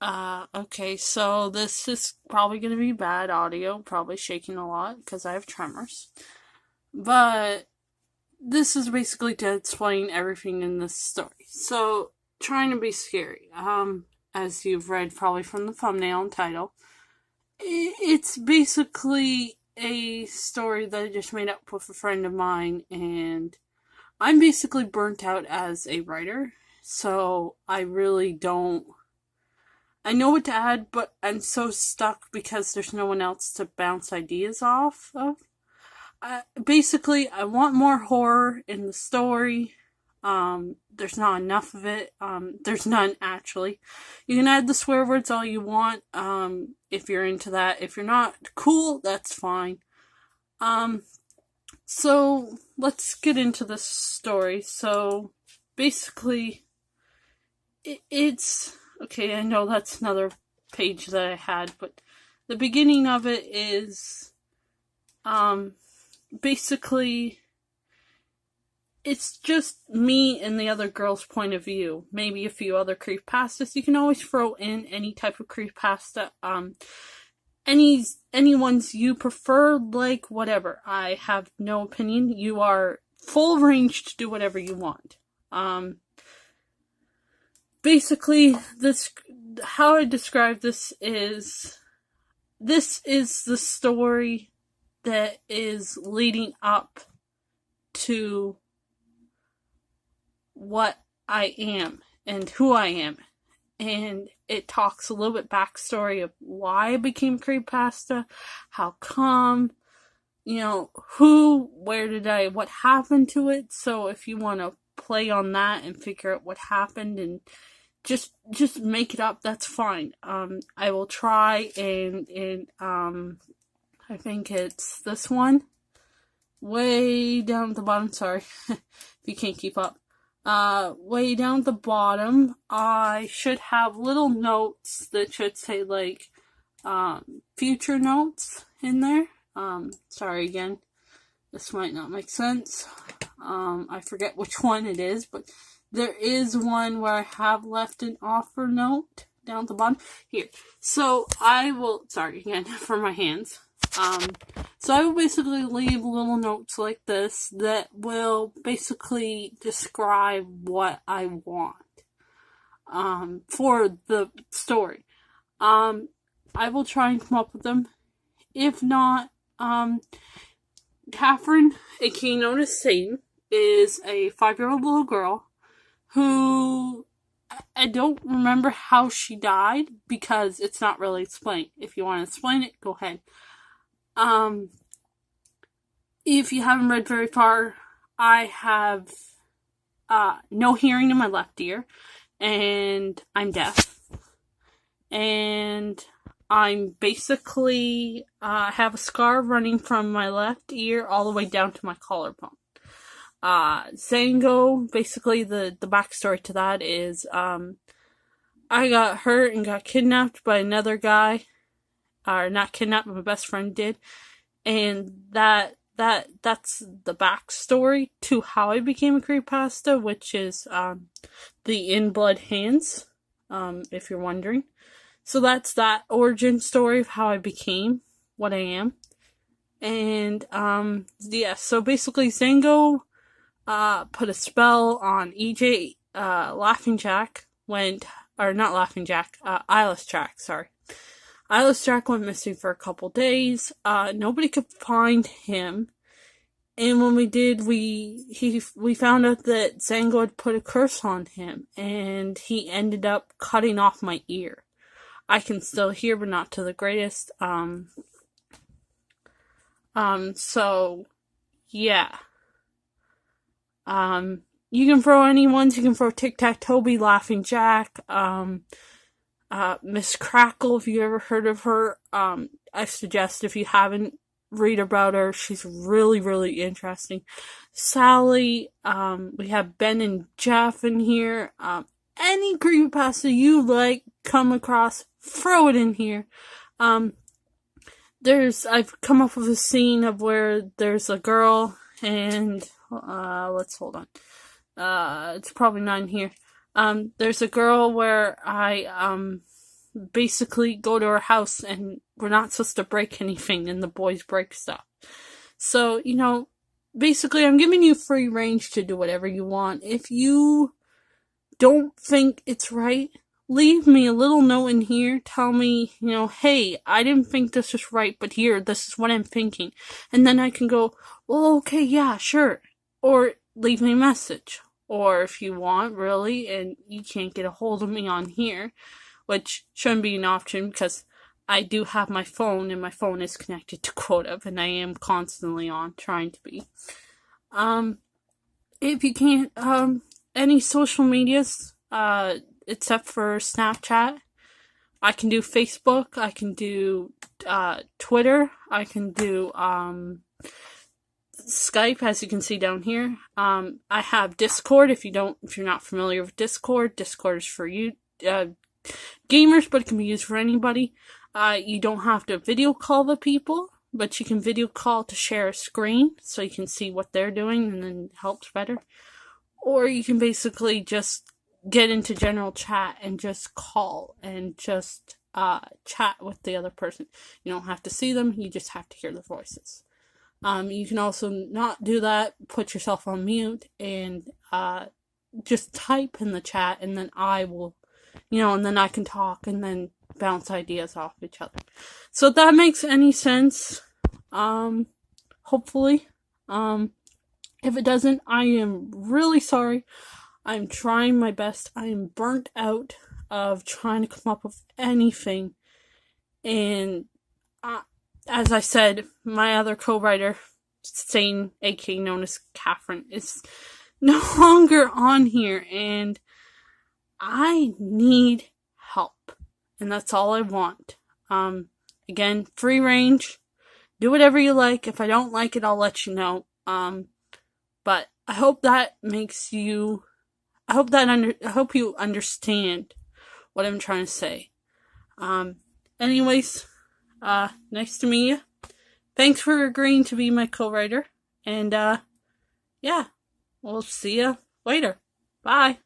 Okay, so this is probably going to be bad audio, probably shaking a lot because I have tremors. But this is basically to explain everything in this story. So, trying to be scary. As you've read probably from the thumbnail and title, it's basically a story that I just made up with a friend of mine, and I'm basically burnt out as a writer, so I really don't. I know what to add, but I'm so stuck because there's no one else to bounce ideas off of. Basically, I want more horror in the story. There's not enough of it. There's none, actually. You can add the swear words all you want, if you're into that. If you're not, cool, that's fine. So, let's get into this story. So, basically, it's okay, I know that's another page that I had, but the beginning of it is basically it's just me and the other girl's point of view. Maybe a few other creepypastas. You can always throw in any type of creepypasta. Any ones you prefer, like whatever. I have no opinion. You are full range to do whatever you want. Basically, how I describe this is the story that is leading up to what I am and who I am. And it talks a little bit backstory of why I became creepypasta, how come, what happened to it. So if you want to play on that and figure out what happened and just make it up, that's fine. I will try and I think it's this one. Way down at the bottom, sorry if you can't keep up. Way down at the bottom, I should have little notes that should say future notes in there. Sorry again. This might not make sense. I forget which one it is, but there is one where I have left an offer note down at the bottom. Here. So I will, sorry again for my hands. So I will basically leave little notes like this that will basically describe what I want, for the story. I will try and come up with them. If not, Catherine, aka known as Satan, is a 5-year-old little girl who I don't remember how she died because it's not really explained. If you want to explain it, go ahead. If you haven't read very far, I have no hearing in my left ear, and I'm deaf, and I'm basically have a scar running from my left ear all the way down to my collarbone. Zango, basically the backstory to that is I got hurt and got kidnapped by another guy. Or not kidnapped, but my best friend did. And that's the backstory to how I became a creepypasta, which is the In Blood Hands, if you're wondering. So that's that origin story of how I became what I am. And so basically Zango put a spell on EJ, Laughing Jack Eyeless Jack, sorry. Eyeless Jack went missing for a couple days. Nobody could find him. And when we did, we found out that Zango had put a curse on him, and he ended up cutting off my ear. I can still hear, but not to the greatest. So, yeah. You can throw any ones. You can throw Tic-Tac-Toby, Laughing Jack, Miss Crackle, if you ever heard of her. I suggest if you haven't, read about her. She's really, really interesting. Sally, we have Ben and Jeff in here. Any creepypasta you come across, throw it in here. I've come up with a scene of where there's a girl and, let's hold on. It's probably not in here. There's a girl where basically go to our house and we're not supposed to break anything and the boys break stuff. So, basically I'm giving you free range to do whatever you want. If you don't think it's right, leave me a little note in here. Tell me, hey, I didn't think this was right, but here, this is what I'm thinking. And then I can go, well, okay, yeah, sure. Or leave me a message. Or if you want, really, and you can't get a hold of me on here, which shouldn't be an option because I do have my phone and my phone is connected to Quotev and I am constantly on, trying to be. If you can't, any social medias, except for Snapchat, I can do Facebook, I can do, Twitter, I can do, Skype, as you can see down here. I have Discord. If you're not familiar with Discord is for you, gamers, but it can be used for anybody. You don't have to video call the people, but you can video call to share a screen so you can see what they're doing and then it helps better. Or you can basically just get into general chat and just call and just chat with the other person. You don't have to see them, you just have to hear their voices. You can also not do that, put yourself on mute, and just type in the chat, and then I will, and then I can talk, and then bounce ideas off each other. So if that makes any sense, hopefully. If it doesn't, I am really sorry. I'm trying my best. I am burnt out of trying to come up with anything, and as I said, my other co-writer, Sane, aka known as Catherine, is no longer on here, and I need help, and that's all I want. Again, free range, do whatever you like. If I don't like it, I'll let you know. But I hope that makes you, I hope you understand what I'm trying to say. Anyways, nice to meet you. Thanks for agreeing to be my co-writer. And, yeah, we'll see you later. Bye.